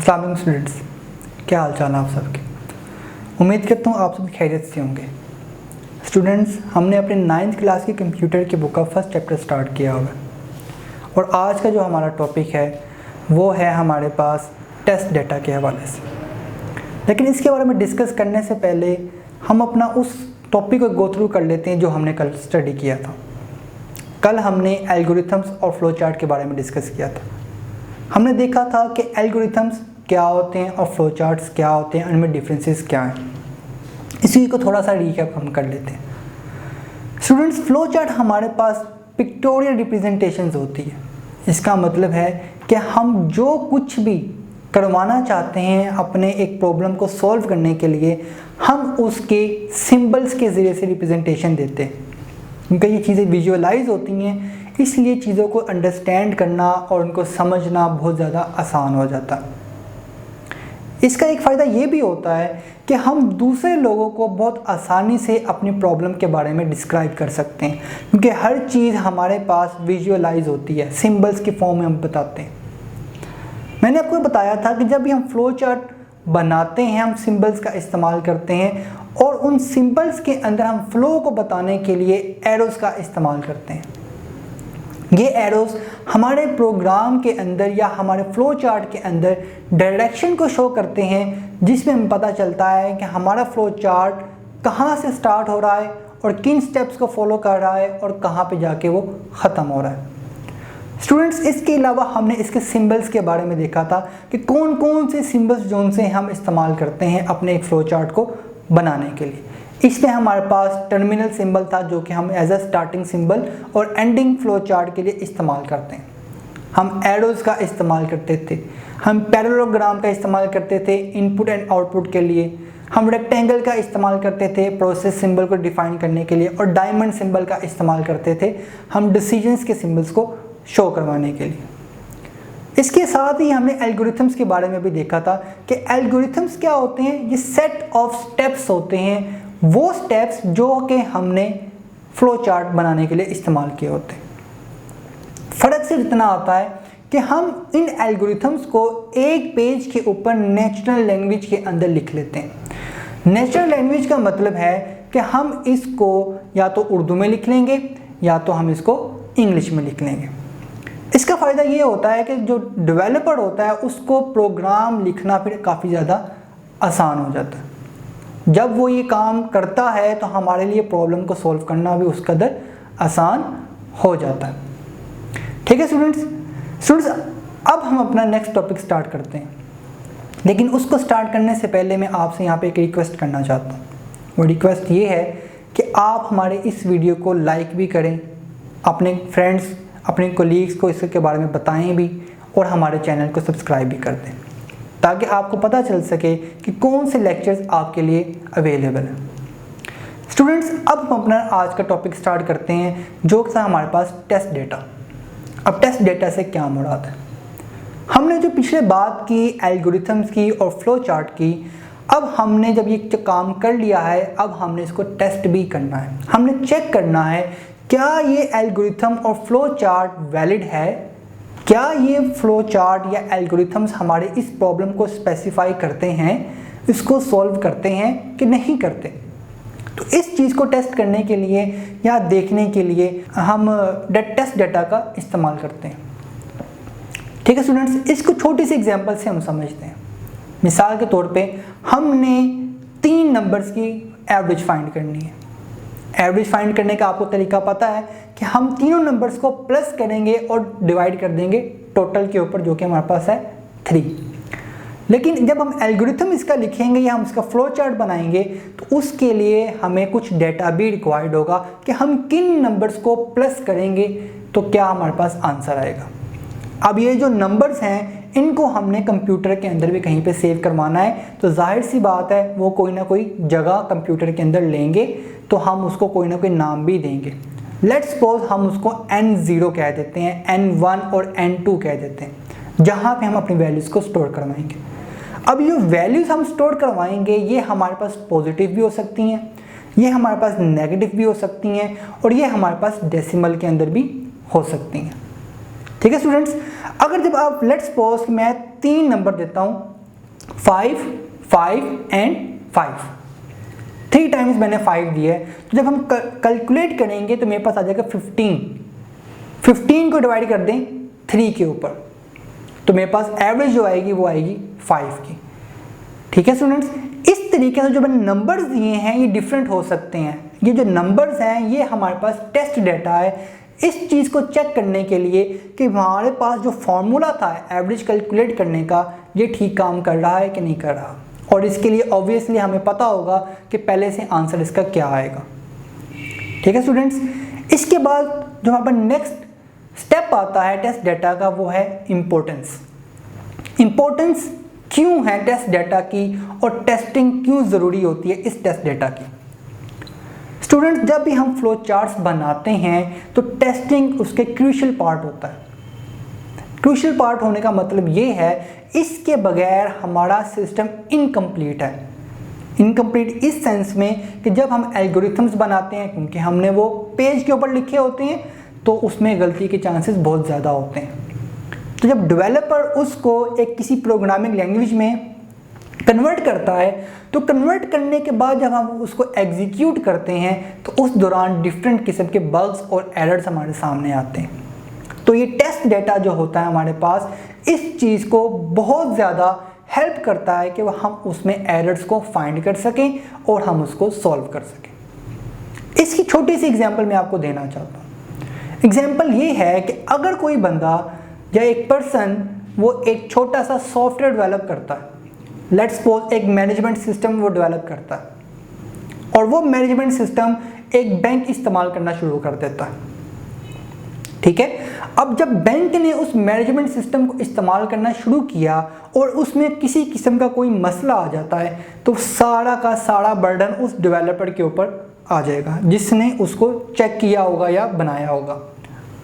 अस्सलाम वालेकुम स्टूडेंट्स, क्या हाल चाल है आप सबके। उम्मीद करता हूँ आप सब खैरियत से होंगे। स्टूडेंट्स, हमने अपने 9th क्लास की कंप्यूटर की बुक का फर्स्ट चैप्टर स्टार्ट किया हुआ है और आज का जो हमारा टॉपिक है वो है हमारे पास टेस्ट डेटा के हवाले से। लेकिन इसके बारे में डिस्कस करने से पहले हम अपना उस टॉपिक को गो थ्रू कर लेते हैं जो हमने कल स्टडी किया था। कल हमने एल्गोरिथम्स और फ्लो चार्ट के बारे में डिस्कस किया था। हमने देखा था कि एल्गोरिथम्स क्या होते हैं और फ्लो चार्ट्स क्या होते हैं, उनमें डिफरेंसेस क्या हैं। इसी को थोड़ा सा रिकैप हम कर लेते हैं। स्टूडेंट्स, फ्लो चार्ट हमारे पास पिक्टोरियल रिप्रेजेंटेशंस होती है। इसका मतलब है कि हम जो कुछ भी करवाना चाहते हैं अपने एक प्रॉब्लम को सॉल्व करने के लिए, हम उसके सिंबल्स के ज़रिए से रिप्रेजेंटेशन देते हैं। क्योंकि ये चीज़ें विजुअलाइज होती हैं, इसलिए चीज़ों को अंडरस्टैंड करना और उनको समझना बहुत ज़्यादा आसान हो जाता है। इसका एक फ़ायदा ये भी होता है कि हम दूसरे लोगों को बहुत आसानी से अपनी प्रॉब्लम के बारे में डिस्क्राइब कर सकते हैं, क्योंकि हर चीज़ हमारे पास विजुअलाइज होती है, सिंबल्स के फॉर्म में हम बताते हैं। मैंने आपको बताया था कि जब भी हम फ्लो चार्ट बनाते हैं हम सिंबल्स का इस्तेमाल करते हैं और उन सिंबल्स के अंदर हम फ्लो को बताने के लिए एरोज़ का इस्तेमाल करते हैं। ये एरोज़ हमारे प्रोग्राम के अंदर या हमारे फ्लो चार्ट के अंदर डायरेक्शन को शो करते हैं, जिसमें हमें पता चलता है कि हमारा फ्लो चार्ट कहाँ से स्टार्ट हो रहा है और किन स्टेप्स को फॉलो कर रहा है और कहाँ पे जाके वो ख़त्म हो रहा है। स्टूडेंट्स, इसके अलावा हमने इसके सिंबल्स के बारे में देखा था कि कौन कौन से सिंबल्स जो उनसे हम इस्तेमाल करते हैं अपने एक फ्लो चार्ट को बनाने के लिए। इसमें हमारे पास टर्मिनल सिंबल था जो कि हम एज अ स्टार्टिंग सिंबल और एंडिंग फ्लो चार्ट के लिए इस्तेमाल करते हैं। हम एरोज़ का इस्तेमाल करते थे, हम पैरेललोग्राम का इस्तेमाल करते थे इनपुट एंड आउटपुट के लिए, हम रेक्टेंगल का इस्तेमाल करते थे प्रोसेस सिंबल को डिफाइन करने के लिए और डायमंड सिंबल का इस्तेमाल करते थे हम डिसीजंस के सिंबल्स को शो करवाने के लिए। इसके साथ ही हमने एल्गोरिथम्स के बारे में भी देखा था कि एल्गोरिथम्स क्या होते हैं। ये सेट ऑफ स्टेप्स होते हैं, वो स्टेप्स जो कि हमने फ्लो चार्ट बनाने के लिए इस्तेमाल किए होते हैं। फ़र्क सिर्फ इतना आता है कि हम इन एल्गोरिथम्स को एक पेज के ऊपर नेचुरल लैंग्वेज के अंदर लिख लेते हैं। नेचुरल लैंग्वेज का मतलब है कि हम इसको या तो उर्दू में लिख लेंगे या तो हम इसको इंग्लिश में लिख लेंगे। इसका फ़ायदा ये होता है कि जो डेवलपर होता है उसको प्रोग्राम लिखना फिर काफ़ी ज़्यादा आसान हो जाता है। जब वो ये काम करता है तो हमारे लिए प्रॉब्लम को सॉल्व करना भी उस कदर आसान हो जाता है। ठीक है स्टूडेंट्स, अब हम अपना नेक्स्ट टॉपिक स्टार्ट करते हैं। लेकिन उसको स्टार्ट करने से पहले मैं आपसे यहाँ पे एक रिक्वेस्ट करना चाहता हूँ। वो रिक्वेस्ट ये है कि आप हमारे इस वीडियो को लाइक भी करें, अपने फ्रेंड्स अपने कोलीग्स को इसके बारे में बताएं भी और हमारे चैनल को सब्सक्राइब भी कर दें, ताकि आपको पता चल सके कि कौन से लेक्चर्स आपके लिए अवेलेबल हैं। स्टूडेंट्स, अब हम अपना आज का टॉपिक स्टार्ट करते हैं जो था हमारे पास टेस्ट डेटा। अब टेस्ट डेटा से क्या मुराद है। हमने जो पिछले बात की एल्गोरिथम्स की और फ्लो चार्ट की, अब हमने जब ये काम कर लिया है अब हमने इसको टेस्ट भी करना है। हमने चेक करना है क्या ये एल्गोरिथम और फ्लो चार्ट वैलिड है, क्या ये फ्लो चार्ट या एल्गोरिथम्स हमारे इस प्रॉब्लम को स्पेसिफाई करते हैं, इसको सॉल्व करते हैं कि नहीं करते। तो इस चीज़ को टेस्ट करने के लिए या देखने के लिए हम टेस्ट डेटा का इस्तेमाल करते हैं। ठीक है स्टूडेंट्स, इसको छोटी सी एग्जांपल से हम समझते हैं। मिसाल के तौर पे हमने 3 नंबर्स की एवरेज फाइंड करनी है। एवरेज फाइंड करने का आपको तरीका पता है कि हम तीनों नंबर्स को प्लस करेंगे और डिवाइड कर देंगे टोटल के ऊपर, जो कि हमारे पास है 3। लेकिन जब हम एल्गोरिथम इसका लिखेंगे या हम इसका फ्लो चार्ट बनाएंगे तो उसके लिए हमें कुछ डेटा भी रिक्वायर्ड होगा कि हम किन नंबर्स को प्लस करेंगे तो क्या हमारे पास आंसर आएगा। अब ये जो नंबर्स हैं इनको हमने कंप्यूटर के अंदर भी कहीं पे सेव करवाना है, तो जाहिर सी बात है वो कोई ना कोई जगह कंप्यूटर के अंदर लेंगे तो हम उसको कोई ना कोई नाम भी देंगे। लेट्स सपोज हम उसको n0 कह देते हैं, n1 और n2 कह देते हैं, जहाँ पे हम अपनी वैल्यूज़ को स्टोर करवाएंगे। अब ये वैल्यूज़ हम स्टोर करवाएंगे ये हमारे पास पॉजिटिव भी हो सकती हैं, ये हमारे पास नेगेटिव भी हो सकती हैं और ये हमारे पास डेसिमल के अंदर भी हो सकती हैं। ठीक है स्टूडेंट्स, अगर जब आप लेट्स सपोज मैं 3 नंबर देता हूँ 5, 5 एंड 5। 3 टाइम्स मैंने 5 दिया है, तो जब हम कैलकुलेट करेंगे तो मेरे पास आ जाएगा 15। 15 को डिवाइड कर दें 3 के ऊपर, तो मेरे पास एवरेज जो आएगी वो आएगी 5 की। ठीक है स्टूडेंट्स, इस तरीके से जो मैंने नंबर्स दिए हैं ये डिफरेंट हो सकते हैं। ये जो नंबर्स हैं ये हमारे पास टेस्ट डेटा है, इस चीज़ को चेक करने के लिए कि हमारे पास जो फॉर्मूला था एवरेज कैलकुलेट करने का ये ठीक काम कर रहा है कि नहीं कर रहा। और इसके लिए ऑब्वियसली हमें पता होगा कि पहले से आंसर इसका क्या आएगा। ठीक है स्टूडेंट्स, इसके बाद जो हमारे पास नेक्स्ट स्टेप आता है टेस्ट डेटा का वो है इम्पोर्टेंस। इम्पोर्टेंस क्यों है टेस्ट डेटा की और टेस्टिंग क्यों ज़रूरी होती है इस टेस्ट डेटा की। स्टूडेंट्स, जब भी हम फ्लो चार्ट्स बनाते हैं तो टेस्टिंग उसके क्रूशियल पार्ट होता है। क्रूशियल पार्ट होने का मतलब ये है इसके बगैर हमारा सिस्टम इनकम्प्लीट है। इनकम्प्लीट इस सेंस में कि जब हम एल्गोरिथम्स बनाते हैं, क्योंकि हमने वो पेज के ऊपर लिखे होते हैं तो उसमें गलती के चांसेस बहुत ज़्यादा होते हैं। तो जब डेवलपर उसको एक किसी प्रोग्रामिंग लैंग्वेज में कन्वर्ट करता है तो कन्वर्ट करने के बाद जब हम उसको एग्जीक्यूट करते हैं तो उस दौरान डिफरेंट किस्म के बग्स और एरर्स हमारे सामने आते हैं। तो ये टेस्ट डेटा जो होता है हमारे पास इस चीज़ को बहुत ज़्यादा हेल्प करता है कि हम उसमें एरर्स को फाइंड कर सकें और हम उसको सॉल्व कर सकें। इसकी छोटी सी एग्जांपल मैं आपको देना चाहता हूँ। एग्जांपल ये है कि अगर कोई बंदा या एक पर्सन वो एक छोटा सा सॉफ्टवेयर डेवलप करता है, लेट्स सपोज एक मैनेजमेंट सिस्टम वो डेवलप करता है और वो मैनेजमेंट सिस्टम एक बैंक इस्तेमाल करना शुरू कर देता है। ठीक है, अब जब बैंक ने उस मैनेजमेंट सिस्टम को इस्तेमाल करना शुरू किया और उसमें किसी किस्म का कोई मसला आ जाता है तो सारा का सारा बर्डन उस डेवलपर के ऊपर आ जाएगा जिसने उसको चेक किया होगा या बनाया होगा।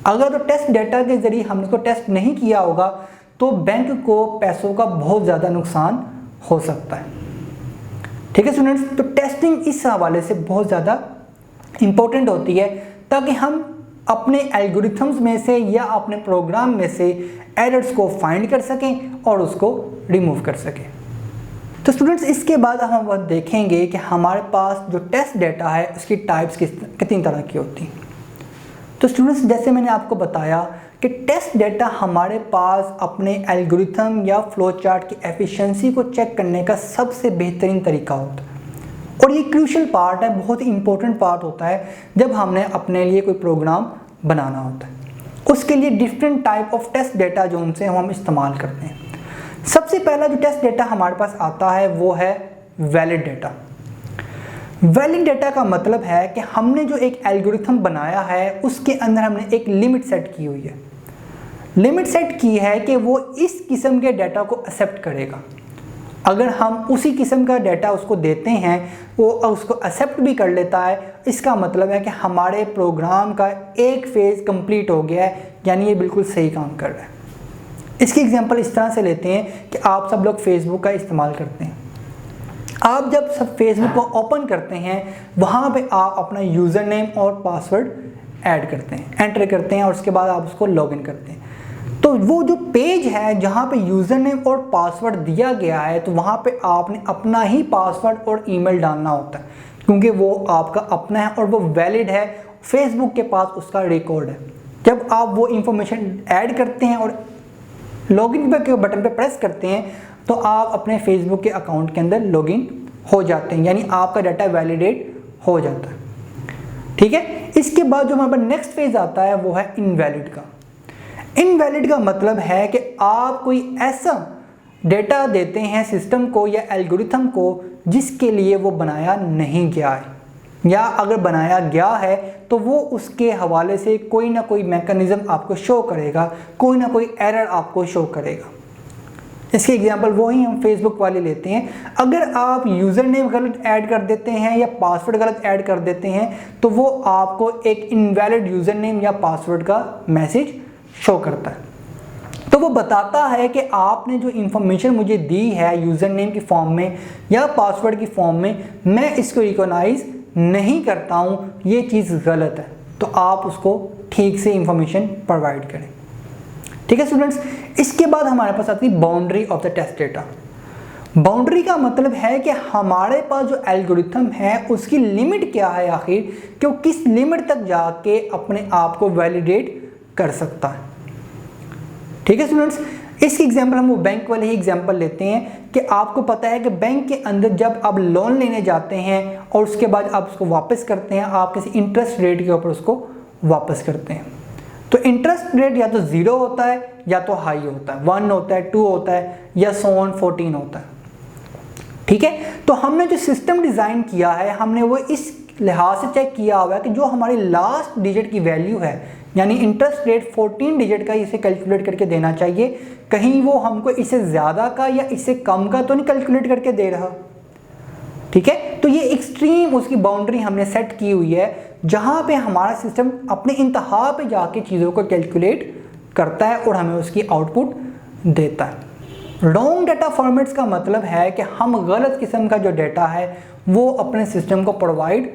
अगर तो टेस्ट डेटा के जरिए हमने उसको टेस्ट नहीं किया होगा तो बैंक को पैसों का बहुत ज़्यादा नुकसान हो सकता है। ठीक है स्टूडेंट्स, तो टेस्टिंग इस हवाले से बहुत ज़्यादा इम्पोर्टेंट होती है ताकि हम अपने एल्गोरिथम्स में से या अपने प्रोग्राम में से एरर्स को फाइंड कर सकें और उसको रिमूव कर सकें। तो स्टूडेंट्स, इसके बाद हम देखेंगे कि हमारे पास जो टेस्ट डेटा है उसकी टाइप्स कितनी तरह की होती हैं। तो स्टूडेंट्स, जैसे मैंने आपको बताया कि टेस्ट डेटा हमारे पास अपने एल्गोरिथम या फ्लो चार्ट की एफिशिएंसी को चेक करने का सबसे बेहतरीन तरीका होता है और ये क्रूशियल पार्ट है, बहुत ही इंपॉर्टेंट पार्ट होता है जब हमने अपने लिए कोई प्रोग्राम बनाना होता है। उसके लिए different type of test data जो उनसे हम इस्तेमाल करते हैं। सबसे पहला जो टेस्ट डेटा हमारे पास आता है वो है वैलिड डेटा। वैलिड डेटा का मतलब है कि हमने जो एक एल्गोरिथम बनाया है उसके अंदर हमने एक लिमिट सेट की हुई है। लिमिट सेट की है कि वो इस किस्म के डेटा को एक्सेप्ट करेगा। अगर हम उसी किस्म का डेटा उसको देते हैं वो उसको एक्सेप्ट भी कर लेता है, इसका मतलब है कि हमारे प्रोग्राम का एक फेज़ कंप्लीट हो गया है, यानी ये बिल्कुल सही काम कर रहा है। इसकी एग्जांपल इस तरह से लेते हैं कि आप सब लोग फेसबुक का इस्तेमाल करते हैं। आप जब सब फेसबुक को ओपन करते हैं वहाँ पे आप अपना यूज़र नेम और पासवर्ड ऐड करते हैं, एंटर करते हैं और उसके बाद आप उसको लॉगिन करते हैं। तो वो जो पेज है जहाँ पे यूज़र नेम और पासवर्ड दिया गया है तो वहाँ पे आपने अपना ही पासवर्ड और ईमेल डालना होता है क्योंकि वो आपका अपना है और वो वैलिड है, फेसबुक के पास उसका रिकॉर्ड है। जब आप वो इंफॉर्मेशन ऐड करते हैं और लॉगिन के बटन पे प्रेस करते हैं तो आप अपने फेसबुक के अकाउंट के अंदर लॉगिन हो जाते हैं, यानी आपका डाटा वैलिडेट हो जाता है। ठीक है, इसके बाद जो हमारे पास नेक्स्ट फेज आता है वो है इनवैलिड का। इनवैलिड का मतलब है कि आप कोई ऐसा डेटा देते हैं सिस्टम को या एल्गोरिथम को जिसके लिए वो बनाया नहीं गया है, या अगर बनाया गया है तो वो उसके हवाले से कोई ना कोई मैकेनिज़्म आपको शो करेगा, कोई ना कोई एरर आपको शो करेगा। इसके एग्जांपल वही हम फेसबुक वाले लेते हैं। अगर आप यूज़र नेम गलत ऐड कर देते हैं या पासवर्ड गलत ऐड कर देते हैं तो वो आपको एक इनवैलिड यूज़र नेम या पासवर्ड का मैसेज शो करता है। तो वो बताता है कि आपने जो इंफॉर्मेशन मुझे दी है यूज़र नेम की फॉर्म में या पासवर्ड की फॉर्म में, मैं इसको रिकॉग्नाइज नहीं करता हूँ, ये चीज़ गलत है, तो आप उसको ठीक से इंफॉर्मेशन प्रोवाइड करें। ठीक है स्टूडेंट्स, इसके बाद हमारे पास आती है boundary of the test data. Boundary का मतलब है कि हमारे पास जो एल्गोरिथम है उसकी लिमिट क्या है, आखिर कि वो किस लिमिट तक जाके अपने आप को वैलिडेट कर सकता है। ठीक है स्टूडेंट्स, इसकी एग्जांपल हम वो बैंक वाले ही एग्जांपल लेते हैं कि आपको पता है कि बैंक के अंदर जब आप लोन लेने जाते हैं और उसके बाद आप उसको वापस करते हैं, आप किसी इंटरेस्ट रेट के ऊपर उसको वापस करते हैं, तो इंटरेस्ट रेट या तो 0 होता है या तो हाई होता है, 1 होता है, 2 होता है या 14 होता है। ठीक है, तो हमने जो सिस्टम डिज़ाइन किया है हमने वो इस लिहाज से चेक किया हुआ है कि जो हमारी लास्ट डिजिट की वैल्यू है, यानी इंटरेस्ट रेट 14 डिजिट का इसे कैलकुलेट करके देना चाहिए, कहीं वो हमको इससे ज़्यादा का या इससे कम का तो नहीं कैलकुलेट करके दे रहा। ठीक है, तो ये एक्सट्रीम उसकी बाउंड्री हमने सेट की हुई है जहाँ पे हमारा सिस्टम अपने इंतहा पे जाके चीज़ों को कैलकुलेट करता है और हमें उसकी आउटपुट देता है। रॉन्ग डाटा फॉर्मेट्स का मतलब है कि हम गलत किस्म का जो डाटा है वो अपने सिस्टम को प्रोवाइड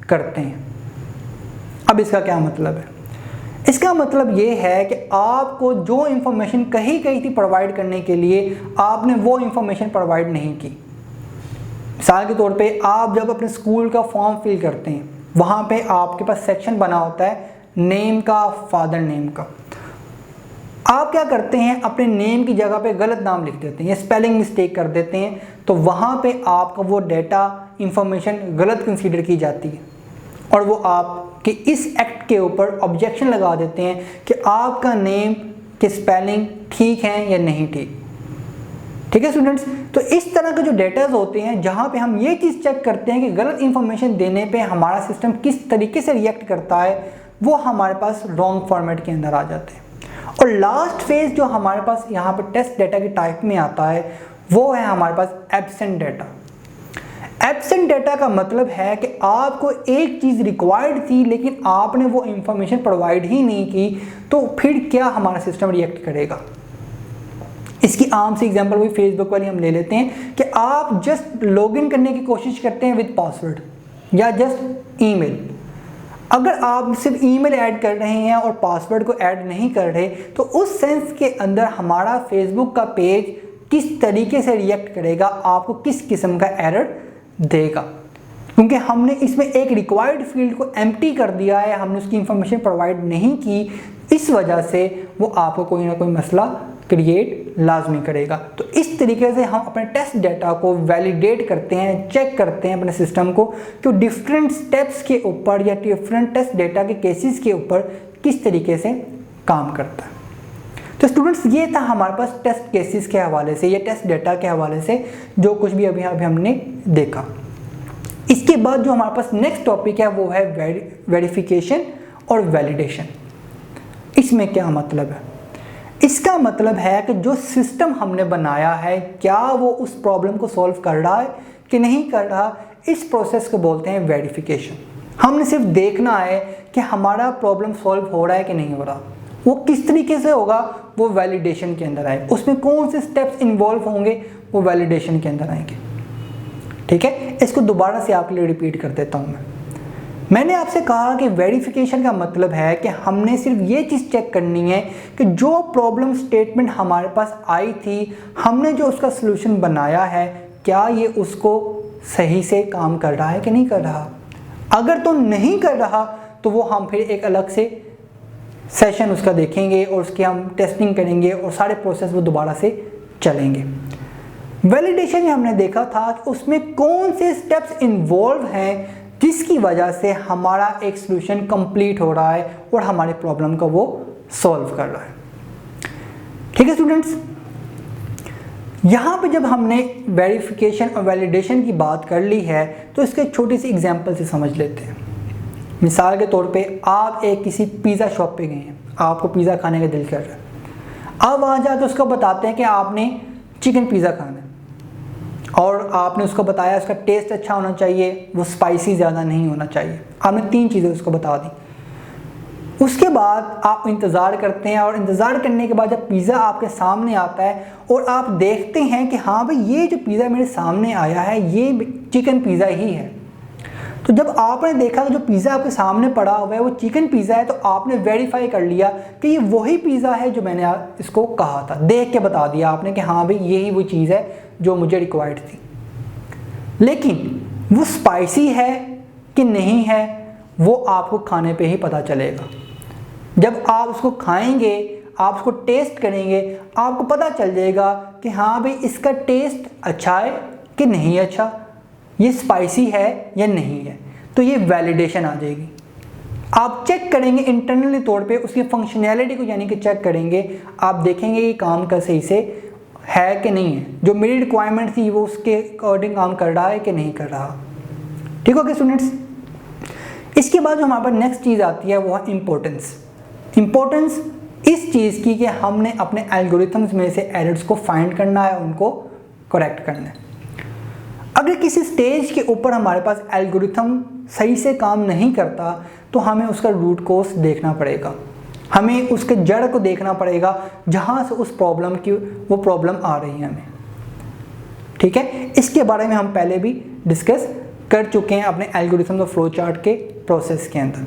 करते हैं। अब इसका क्या मतलब है? इसका मतलब ये है कि आपको जो इंफॉर्मेशन कही गई थी प्रोवाइड करने के लिए, आपने वो इंफॉर्मेशन प्रोवाइड नहीं की। मिसाल के तौर पे आप जब अपने स्कूल का फॉर्म फिल करते हैं, वहाँ पे आपके पास सेक्शन बना होता है नेम का, फादर नेम का। आप क्या करते हैं, अपने नेम की जगह पे गलत नाम लिख देते हैं या स्पेलिंग मिस्टेक कर देते हैं, तो वहाँ पे आपका वो डेटा इंफॉर्मेशन गलत कंसीडर की जाती है और वो आपके इस एक्ट के ऊपर ऑब्जेक्शन लगा देते हैं कि आपका नेम की स्पेलिंग ठीक है या नहीं ठीक। ठीक है स्टूडेंट्स, तो इस तरह के जो डेटाज होते हैं जहाँ पे हम ये चीज़ चेक करते हैं कि गलत इंफॉर्मेशन देने पे हमारा सिस्टम किस तरीके से रिएक्ट करता है, वो हमारे पास रॉन्ग फॉर्मेट के अंदर आ जाते हैं। और लास्ट फेज जो हमारे पास यहाँ पे टेस्ट डेटा की टाइप में आता है वो है हमारे पास एब्सेंट डेटा। एब्सेंट डेटा का मतलब है कि आपको एक चीज़ रिक्वायर्ड थी लेकिन आपने वो इंफॉर्मेशन प्रोवाइड ही नहीं की, तो फिर क्या हमारा सिस्टम रिएक्ट करेगा। इसकी आम सी एग्जांपल वही फेसबुक वाली हम ले लेते हैं कि आप जस्ट लॉगिन करने की कोशिश करते हैं विद पासवर्ड या जस्ट ईमेल। अगर आप सिर्फ ईमेल ऐड कर रहे हैं और पासवर्ड को ऐड नहीं कर रहे, तो उस सेंस के अंदर हमारा फेसबुक का पेज किस तरीके से रिएक्ट करेगा, आपको किस किस्म का एरर देगा, क्योंकि हमने इसमें एक रिक्वायर्ड फील्ड को एम्प्टी कर दिया है, हमने उसकी इंफॉर्मेशन प्रोवाइड नहीं की, इस वजह से वो आपको कोई ना कोई मसला क्रिएट लाजमी करेगा। तो इस तरीके से हम अपने टेस्ट डेटा को वैलिडेट करते हैं, चेक करते हैं अपने सिस्टम को कि डिफरेंट स्टेप्स के ऊपर या डिफरेंट टेस्ट डेटा के केसेस के ऊपर किस तरीके से काम करता है। तो स्टूडेंट्स, ये था हमारे पास टेस्ट केसेस के हवाले से या टेस्ट डेटा के हवाले से जो कुछ भी अभी हमने देखा। इसके बाद जो हमारे पास नेक्स्ट टॉपिक है वो है वेरिफिकेशन और वैलिडेशन। इसमें क्या मतलब है? इसका मतलब है कि जो सिस्टम हमने बनाया है क्या वो उस प्रॉब्लम को सॉल्व कर रहा है कि नहीं कर रहा, इस प्रोसेस को बोलते हैं वेरिफिकेशन। हमने सिर्फ देखना है कि हमारा प्रॉब्लम सॉल्व हो रहा है कि नहीं हो रहा। वो किस तरीके से होगा वो वैलिडेशन के अंदर आए, उसमें कौन से स्टेप्स इन्वॉल्व होंगे वो वैलिडेशन के अंदर आएंगे। ठीक है, इसको दोबारा से आपके लिए रिपीट कर देता हूँ। मैंने आपसे कहा कि वेरिफिकेशन का मतलब है कि हमने सिर्फ ये चीज़ चेक करनी है कि जो प्रॉब्लम स्टेटमेंट हमारे पास आई थी, हमने जो उसका सलूशन बनाया है क्या ये उसको सही से काम कर रहा है कि नहीं कर रहा। अगर तो नहीं कर रहा तो वो हम फिर एक अलग से सेशन उसका देखेंगे और उसकी हम टेस्टिंग करेंगे और सारे प्रोसेस वो दोबारा से चलेंगे। वैलिडेशन में हमने देखा था कि उसमें कौन से स्टेप्स इन्वॉल्व हैं जिसकी वजह से हमारा एक सलूशन कंप्लीट हो रहा है और हमारे प्रॉब्लम का वो सॉल्व कर रहा है। ठीक है स्टूडेंट्स, यहाँ पे जब हमने वेरिफिकेशन और वैलिडेशन की बात कर ली है तो इसके छोटी सी एग्जांपल से समझ लेते हैं। मिसाल के तौर पे आप एक किसी पिज़्ज़ा शॉप पे गए हैं, आपको पिज़्ज़ा खाने का दिल कर रहा है। आप वहाँ जाकर उसको बताते हैं कि आपने चिकन पिज़्ज़ा खाना है और आपने उसको बताया उसका टेस्ट अच्छा होना चाहिए, वो स्पाइसी ज़्यादा नहीं होना चाहिए। आपने 3 चीज़ें उसको बता दी। उसके बाद आप इंतज़ार करते हैं और इंतज़ार करने के बाद जब पिज़्ज़ा आपके सामने आता है और आप देखते हैं कि हाँ भाई ये जो पिज़्ज़ा मेरे सामने आया है ये चिकन पिज़्ज़ा ही है, तो जब आपने देखा कि जो पिज़्ज़ा आपके सामने पड़ा हुआ है वो चिकन पिज़्ज़ा है, तो आपने वेरीफाई कर लिया कि ये वही पिज़्ज़ा है जो मैंने इसको कहा था। देख के बता दिया आपने कि हाँ भाई यही वो चीज़ है जो मुझे रिक्वायर्ड थी। लेकिन वो स्पाइसी है कि नहीं है वो आपको खाने पे ही पता चलेगा। जब आप उसको खाएंगे, आप उसको टेस्ट करेंगे, आपको पता चल जाएगा कि हाँ भाई इसका टेस्ट अच्छा है कि नहीं अच्छा, ये स्पाइसी है या नहीं है। तो ये वैलिडेशन आ जाएगी। आप चेक करेंगे इंटरनली तौर पे उसकी फंक्शनैलिटी को, यानी कि चेक करेंगे, आप देखेंगे कि काम का सही से है कि नहीं है, जो मेरी रिक्वायरमेंट थी वो उसके अकॉर्डिंग काम कर रहा है कि नहीं कर रहा। ठीक हो गया स्टूडेंट्स। इसके बाद जो हमारे पास नेक्स्ट चीज़ आती है वो है इम्पोर्टेंस। इम्पोर्टेंस इस चीज़ की कि हमने अपने एल्गोरिथम्स में से एरर्स को फाइंड करना है, उनको करेक्ट करना है। अगर किसी स्टेज के ऊपर हमारे पास एल्गोरिथम सही से काम नहीं करता तो हमें उसका रूट कोज देखना पड़ेगा, हमें उसके जड़ को देखना पड़ेगा जहाँ से उस प्रॉब्लम की वो प्रॉब्लम आ रही है हमें। ठीक है, इसके बारे में हम पहले भी डिस्कस कर चुके हैं अपने एल्गोरिथम और फ्लो चार्ट के प्रोसेस के अंदर।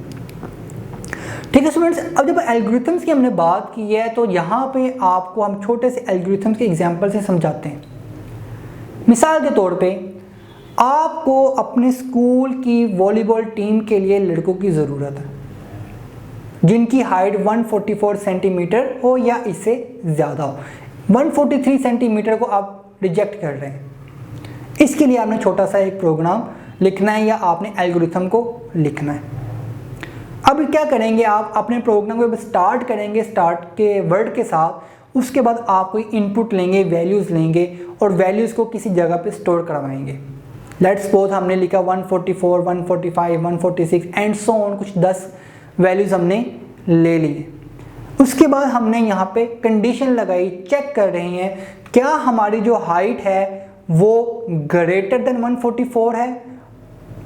ठीक है स्टूडेंट्स, अब जब एल्गोरिथम्स की हमने बात की है तो यहाँ पे आपको हम छोटे से एल्गोरिथम्स के एग्जांपल से समझाते हैं। मिसाल के तौर पे आपको अपने स्कूल की वॉलीबॉल टीम के लिए लड़कों की ज़रूरत है जिनकी हाइट 144 सेंटीमीटर हो या इससे ज़्यादा हो। 143 सेंटीमीटर को आप रिजेक्ट कर रहे हैं। इसके लिए आपने छोटा सा एक प्रोग्राम लिखना है या आपने एल्गोरिथम को लिखना है। अब क्या करेंगे, आप अपने प्रोग्राम को स्टार्ट करेंगे, स्टार्ट के वर्ड के साथ। उसके बाद आप कोई इनपुट लेंगे, वैल्यूज़ लेंगे और वैल्यूज़ को किसी जगह पे स्टोर करवाएंगे। लेट्स सपोज हमने लिखा 144, 145, 146 एंड सो ऑन, कुछ 10 वैल्यूज़ हमने ले लिए। उसके बाद हमने यहाँ पे कंडीशन लगाई, चेक कर रहे हैं क्या हमारी जो हाइट है वो ग्रेटर देन 144 है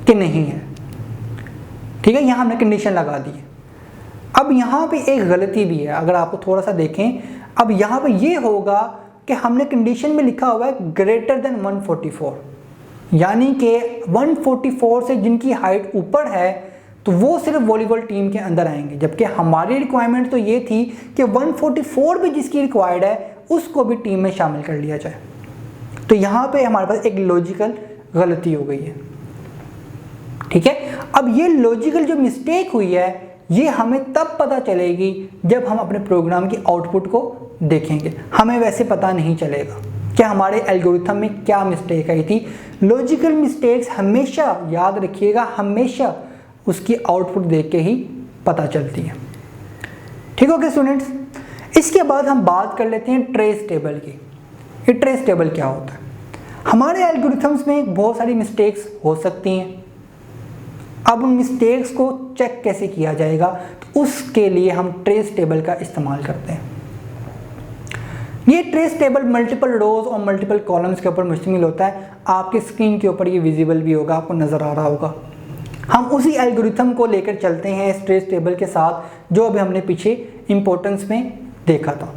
कि नहीं है। ठीक है, यहाँ हमने कंडीशन लगा दी है। अब यहाँ पे एक गलती भी है, अगर आपको थोड़ा सा देखें। अब यहाँ पे ये होगा कि हमने कंडीशन में लिखा हुआ है ग्रेटर देन 144, यानी कि 144 से जिनकी हाइट ऊपर है तो वो सिर्फ वॉलीबॉल टीम के अंदर आएंगे, जबकि हमारी रिक्वायरमेंट तो ये थी कि 144 भी जिसकी रिक्वायर्ड है उसको भी टीम में शामिल कर लिया जाए। तो यहाँ पे हमारे पास एक लॉजिकल गलती हो गई है। ठीक है, अब ये लॉजिकल जो मिस्टेक हुई है ये हमें तब पता चलेगी जब हम अपने प्रोग्राम की आउटपुट को देखेंगे। हमें वैसे पता नहीं चलेगा कि हमारे एल्गोरिथम में क्या मिस्टेक आई थी। लॉजिकल मिस्टेक्स हमेशा याद रखिएगा, हमेशा उसकी आउटपुट देख के ही पता चलती है। ठीक हो गया स्टूडेंट्स। इसके बाद हम बात कर लेते हैं ट्रेस टेबल की। ये ट्रेस टेबल क्या होता है? हमारे एल्गोरिथम्स में बहुत सारी मिस्टेक्स हो सकती हैं। अब उन मिस्टेक्स को चेक कैसे किया जाएगा, तो उसके लिए हम ट्रेस टेबल का इस्तेमाल करते हैं। ये ट्रेस टेबल मल्टीपल रोज और मल्टीपल कॉलम्स के ऊपर मुश्तमिल होता है। आपके स्क्रीन के ऊपर ये विजिबल भी होगा, आपको नज़र आ रहा होगा। हम उसी एल्गोरिथम को लेकर चलते हैं इस ट्रेस टेबल के साथ जो अभी हमने पीछे इंपॉर्टेंस में देखा था।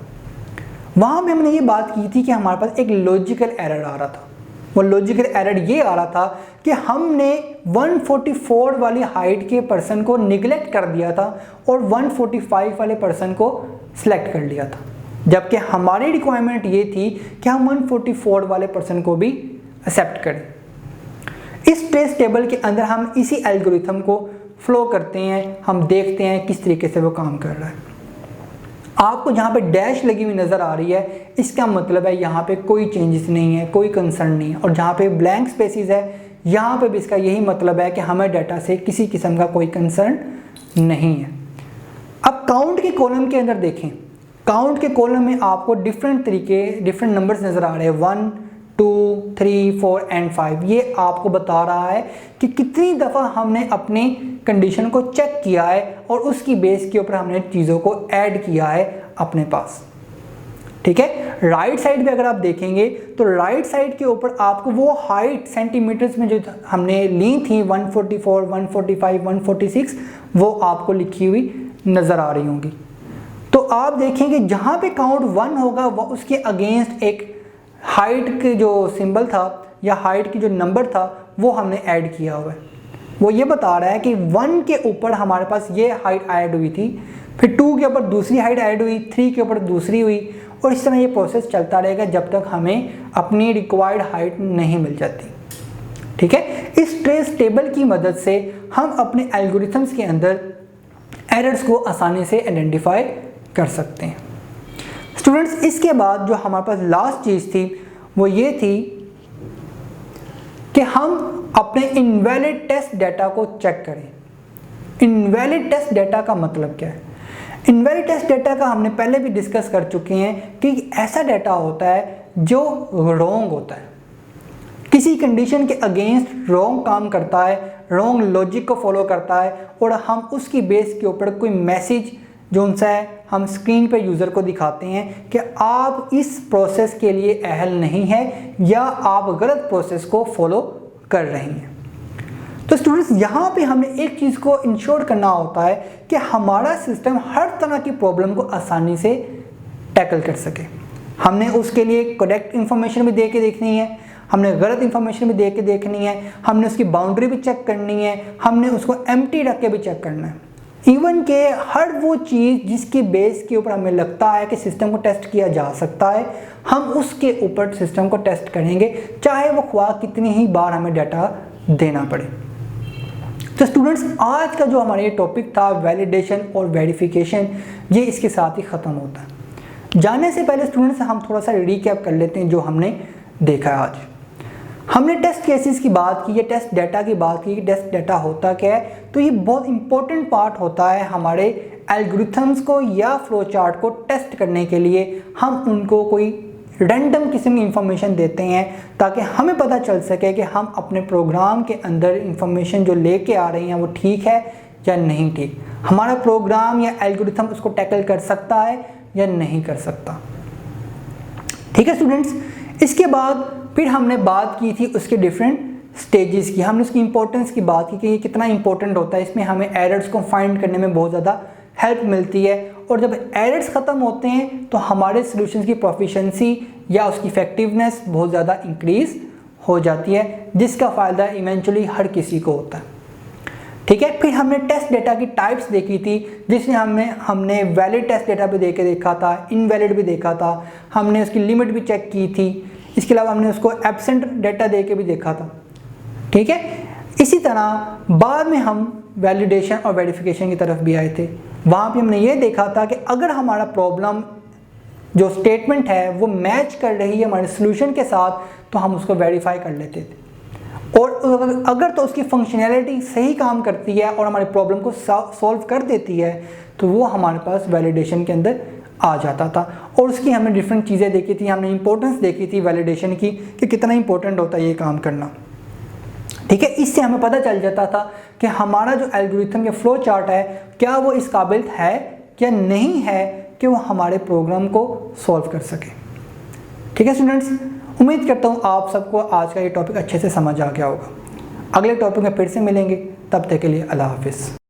वहाँ पे हमने ये बात की थी कि हमारे पास एक लॉजिकल एरर आ रहा था। वो लॉजिकल एरर ये आ रहा था कि हमने 144 वाली हाइट के पर्सन को निगलेक्ट कर दिया था और 145 वाले पर्सन को सिलेक्ट कर लिया था, जबकि हमारी रिक्वायरमेंट ये थी कि हम 144 वाले पर्सन को भी एक्सेप्ट करें। इस ट्रेस टेबल के अंदर हम इसी एल्गोरिथम को फ्लो करते हैं, हम देखते हैं किस तरीके से वो काम कर रहा है। आपको जहाँ पे डैश लगी हुई नज़र आ रही है, इसका मतलब है यहाँ पे कोई चेंजेस नहीं है, कोई कंसर्न नहीं है। और जहाँ पे ब्लैंक स्पेसिस है, यहाँ पे भी इसका यही मतलब है कि हमें डाटा से किसी किस्म का कोई कंसर्न नहीं है। अब काउंट के कॉलम के अंदर देखें, काउंट के कॉलम में आपको डिफरेंट नंबर्स नज़र आ रहे हैं, 1, 2, 3, 4 एंड 5। ये आपको बता रहा है कि कितनी दफ़ा हमने अपनी कंडीशन को चेक किया है और उसकी बेस के ऊपर हमने चीज़ों को ऐड किया है अपने पास। ठीक है, राइट साइड पे अगर आप देखेंगे तो राइट साइड के ऊपर आपको वो हाइट सेंटीमीटर्स में जो हमने ली थी 144, 145, 146, वो आपको लिखी हुई नज़र आ रही होंगी। तो आप देखेंगे जहाँ पे काउंट 1 होगा वो उसके अगेंस्ट एक हाइट के जो सिंबल था या हाइट की जो नंबर था वो हमने ऐड किया हुआ है। वो ये बता रहा है कि 1 के ऊपर हमारे पास ये हाइट ऐड हुई थी, फिर 2 के ऊपर दूसरी हाइट ऐड हुई, 3 के ऊपर दूसरी हुई और इस तरह ये प्रोसेस चलता रहेगा जब तक हमें अपनी रिक्वायर्ड हाइट नहीं मिल जाती। ठीक है, इस ट्रेस टेबल की मदद से हम अपने एल्गोरिथम्स के अंदर एरर्स को आसानी से आइडेंटिफाई कर सकते हैं। स्टूडेंट्स, इसके बाद जो हमारे पास लास्ट चीज़ थी वो ये थी कि हम अपने इनवैलिड टेस्ट डेटा को चेक करें। इनवैलिड टेस्ट डेटा का मतलब क्या है? इनवैलिड टेस्ट डेटा का हमने पहले भी डिस्कस कर चुके हैं कि ऐसा डेटा होता है जो रॉन्ग होता है, किसी कंडीशन के अगेंस्ट रॉन्ग काम करता है, रॉन्ग लॉजिक को फॉलो करता है और हम उसकी बेस के ऊपर कोई मैसेज जो उनसे है हम स्क्रीन पर यूज़र को दिखाते हैं कि आप इस प्रोसेस के लिए अहल नहीं है या आप गलत प्रोसेस को फॉलो कर रही हैं। तो स्टूडेंट्स, यहाँ पे हमें एक चीज़ को इंश्योर करना होता है कि हमारा सिस्टम हर तरह की प्रॉब्लम को आसानी से टैकल कर सके। हमने उसके लिए करेक्ट इन्फॉर्मेशन भी दे के देखनी है, हमने गलत इन्फॉर्मेशन भी दे के देखनी है, हमने उसकी बाउंड्री भी चेक करनी है, हमने उसको एम्प्टी रख के भी चेक करना है। इवन के हर वो चीज़ जिसकी बेस के ऊपर हमें लगता है कि सिस्टम को टेस्ट किया जा सकता है, हम उसके ऊपर सिस्टम को टेस्ट करेंगे, चाहे वो ख्वाह कितनी ही बार हमें डाटा देना पड़े। तो स्टूडेंट्स, आज का जो हमारा ये टॉपिक था वैलिडेशन और वेरिफिकेशन, ये इसके साथ ही ख़त्म होता है। जाने से पहले स्टूडेंट्स हम थोड़ा सा रिकैप कर लेते हैं जो हमने देखा है आज। हमने टेस्ट केसेस की बात की, ये टेस्ट डाटा की बात की कि टेस्ट डाटा होता क्या है। तो ये बहुत इंपॉर्टेंट पार्ट होता है हमारे एल्गोरिथम्स को या फ्लो चार्ट को टेस्ट करने के लिए। हम उनको कोई रैंडम किस्म की इंफॉर्मेशन देते हैं ताकि हमें पता चल सके कि हम अपने प्रोग्राम के अंदर इंफॉर्मेशन जो लेके आ रही हैं वो ठीक है या नहीं ठीक, हमारा प्रोग्राम या एल्गोरिथम उसको टैकल कर सकता है या नहीं कर सकता। ठीक है स्टूडेंट्स, इसके बाद फिर हमने बात की थी उसके डिफरेंट स्टेजेस की, हमने उसकी इंपॉर्टेंस की बात की कि ये कितना इंपॉर्टेंट होता है, इसमें हमें एरर्स को फाइंड करने में बहुत ज़्यादा हेल्प मिलती है। और जब एरर्स ख़त्म होते हैं तो हमारे सॉल्यूशंस की प्रोफिशिएंसी या उसकी इफेक्टिवनेस बहुत ज़्यादा इंक्रीज़ हो जाती है, जिसका फ़ायदा इवेंचुअली हर किसी को होता है। ठीक है, फिर हमने टेस्ट डेटा की टाइप्स देखी थी, जिसमें हमने वैलिड टेस्ट डेटा भी देखा था, इनवैलिड भी देखा था, हमने उसकी लिमिट भी चेक की थी। इसके अलावा हमने उसको एब्सेंट डेटा दे के भी देखा था। ठीक है, इसी तरह बाद में हम वैलिडेशन और वेरिफिकेशन की तरफ भी आए थे। वहाँ पे हमने ये देखा था कि अगर हमारा प्रॉब्लम जो स्टेटमेंट है वो मैच कर रही है हमारे सॉल्यूशन के साथ तो हम उसको वेरीफाई कर लेते थे, और अगर तो उसकी फंक्शनैलिटी सही काम करती है और हमारे प्रॉब्लम को सॉल्व कर देती है तो वो हमारे पास वैलिडेशन के अंदर आ जाता था। और उसकी हमने डिफरेंट चीज़ें देखी थी, हमने इंपॉर्टेंस देखी थी वैलिडेशन की कि कितना इंपॉर्टेंट होता है ये काम करना। ठीक है, इससे हमें पता चल जाता था कि हमारा जो एल्गोरिथम या फ्लो चार्ट है क्या वो इस काबिल है या नहीं है कि वो हमारे प्रोग्राम को सॉल्व कर सके। ठीक है स्टूडेंट्स, उम्मीद करता हूँ आप सबको आज का ये टॉपिक अच्छे से समझ आ गया होगा। अगले टॉपिक में फिर से मिलेंगे, तब तक के लिए अल्लाह हाफिज़।